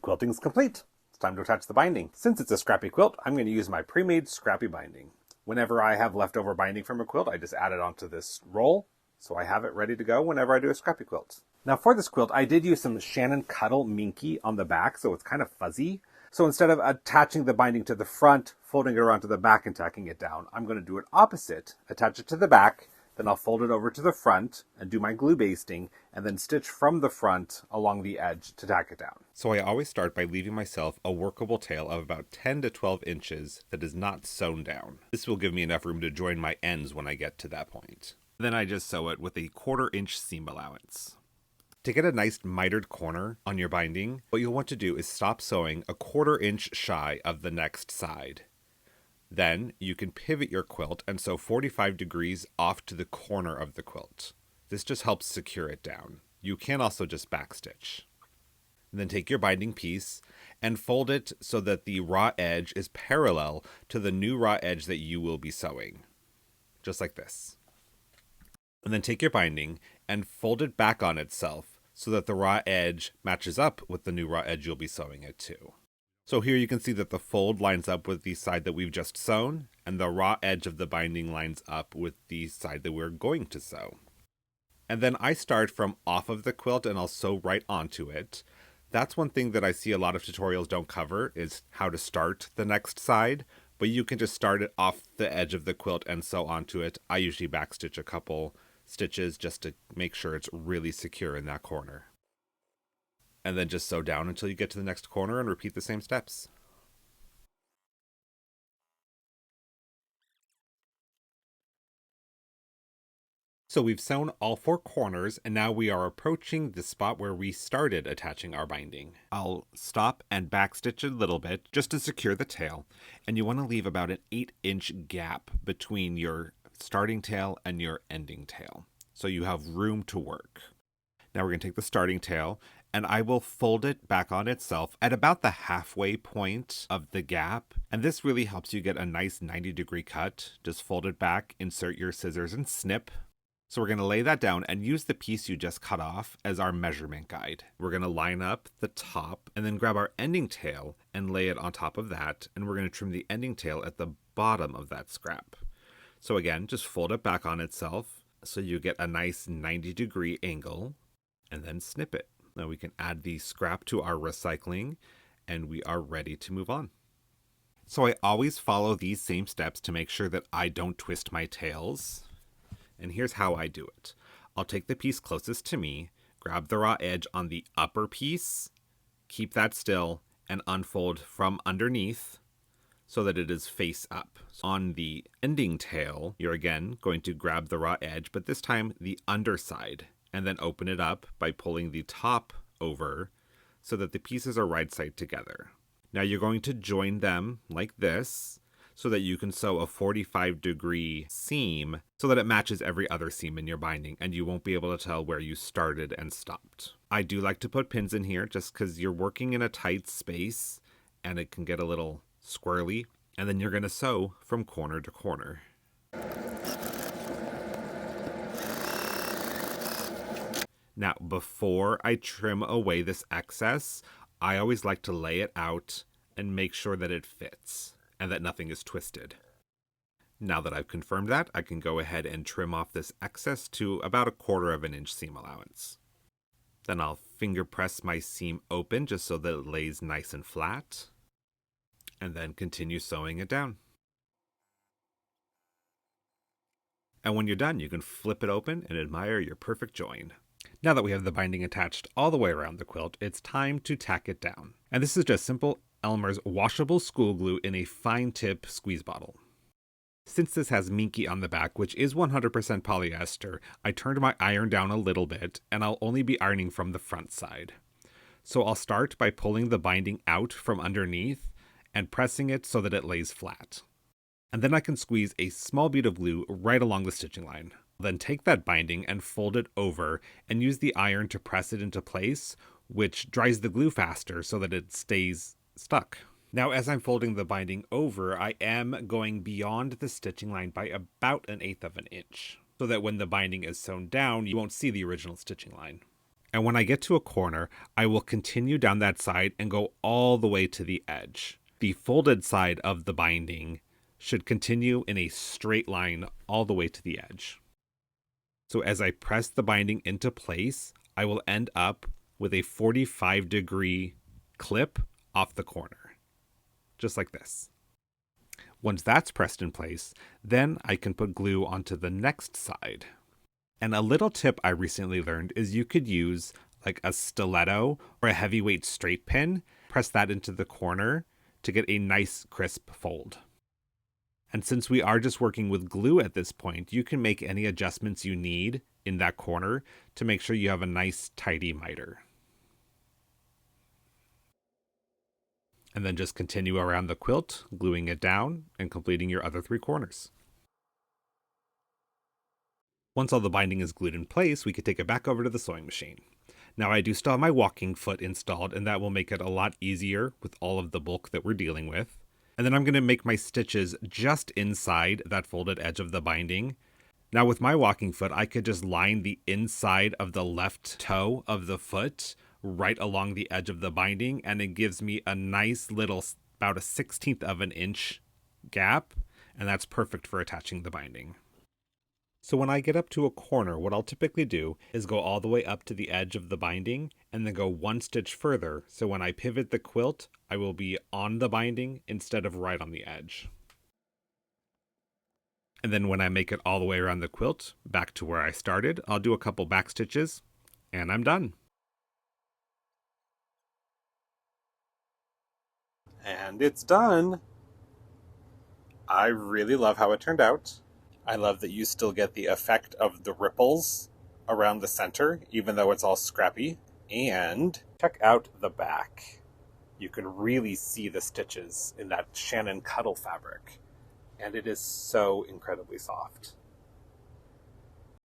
quilting is complete. It's time to attach the binding. Since it's a scrappy quilt, I'm going to use my pre-made scrappy binding. Whenever I have leftover binding from a quilt, I just add it onto this roll, so I have it ready to go whenever I do a scrappy quilt. Now for this quilt, I did use some Shannon Cuddle Minky on the back, so it's kind of fuzzy. So instead of attaching the binding to the front, folding it around to the back and tacking it down, I'm going to do it opposite, attach it to the back, then I'll fold it over to the front and do my glue basting, and then stitch from the front along the edge to tack it down. So I always start by leaving myself a workable tail of about 10 to 12 inches that is not sewn down. This will give me enough room to join my ends when I get to that point. Then I just sew it with a 1/4 inch seam allowance. To get a nice mitered corner on your binding, what you'll want to do is stop sewing a 1/4 inch shy of the next side. Then you can pivot your quilt and sew 45 degrees off to the corner of the quilt. This just helps secure it down. You can also just backstitch. And then take your binding piece and fold it so that the raw edge is parallel to the new raw edge that you will be sewing. Just like this. And then take your binding and fold it back on itself so that the raw edge matches up with the new raw edge you'll be sewing it to. So here you can see that the fold lines up with the side that we've just sewn, and the raw edge of the binding lines up with the side that we're going to sew. And then I start from off of the quilt and I'll sew right onto it. That's one thing that I see a lot of tutorials don't cover, is how to start the next side, but you can just start it off the edge of the quilt and sew onto it. I usually backstitch a couple stitches just to make sure it's really secure in that corner. And then just sew down until you get to the next corner and repeat the same steps. So we've sewn all 4 corners, and now we are approaching the spot where we started attaching our binding. I'll stop and backstitch a little bit just to secure the tail, and you want to leave about an 8-inch gap between your starting tail and your ending tail, so you have room to work. Now we're going to take the starting tail, and I will fold it back on itself at about the halfway point of the gap. And this really helps you get a nice 90-degree cut. Just fold it back, insert your scissors, and snip. So we're going to lay that down and use the piece you just cut off as our measurement guide. We're going to line up the top and then grab our ending tail and lay it on top of that. And we're going to trim the ending tail at the bottom of that scrap. So again, just fold it back on itself so you get a nice 90-degree angle, and then snip it. Now we can add the scrap to our recycling, and we are ready to move on. So I always follow these same steps to make sure that I don't twist my tails. And here's how I do it. I'll take the piece closest to me, grab the raw edge on the upper piece, keep that still, and unfold from underneath so that it is face up. On the ending tail, you're again going to grab the raw edge, but this time the underside, and then open it up by pulling the top over so that the pieces are right side together. Now you're going to join them like this so that you can sew a 45-degree seam so that it matches every other seam in your binding and you won't be able to tell where you started and stopped. I do like to put pins in here just because you're working in a tight space and it can get a little squirrely, and then you're going to sew from corner to corner. Now, before I trim away this excess, I always like to lay it out and make sure that it fits and that nothing is twisted. Now that I've confirmed that, I can go ahead and trim off this excess to about a 1/4 inch seam allowance. Then I'll finger press my seam open just so that it lays nice and flat, and then continue sewing it down. And when you're done, you can flip it open and admire your perfect join. Now that we have the binding attached all the way around the quilt, it's time to tack it down. And this is just simple Elmer's washable school glue in a fine tip squeeze bottle. Since this has Minky on the back, which is 100% polyester, I turned my iron down a little bit, and I'll only be ironing from the front side. So I'll start by pulling the binding out from underneath and pressing it so that it lays flat. And then I can squeeze a small bead of glue right along the stitching line. Then take that binding and fold it over and use the iron to press it into place, which dries the glue faster so that it stays stuck. Now, as I'm folding the binding over, I am going beyond the stitching line by about 1/8 of an inch, so that when the binding is sewn down, you won't see the original stitching line. And when I get to a corner, I will continue down that side and go all the way to the edge. The folded side of the binding should continue in a straight line all the way to the edge. So as I press the binding into place, I will end up with a 45-degree clip off the corner, just like this. Once that's pressed in place, then I can put glue onto the next side. And a little tip I recently learned is you could use like a stiletto or a heavyweight straight pin, press that into the corner to get a nice crisp fold. And since we are just working with glue at this point, you can make any adjustments you need in that corner to make sure you have a nice tidy miter. And then just continue around the quilt, gluing it down and completing your other 3 corners. Once all the binding is glued in place, we can take it back over to the sewing machine. Now I do still have my walking foot installed, and that will make it a lot easier with all of the bulk that we're dealing with. And then I'm going to make my stitches just inside that folded edge of the binding. Now with my walking foot, I could just line the inside of the left toe of the foot right along the edge of the binding, and it gives me a nice little, about a 1/16 of an inch gap, and that's perfect for attaching the binding. So when I get up to a corner, what I'll typically do is go all the way up to the edge of the binding and then go 1 stitch further. So when I pivot the quilt, I will be on the binding instead of right on the edge. And then when I make it all the way around the quilt, back to where I started, I'll do a couple back stitches and I'm done. And it's done. I really love how it turned out. I love that you still get the effect of the ripples around the center, even though it's all scrappy. And check out the back. You can really see the stitches in that Shannon Cuddle fabric. And it is so incredibly soft.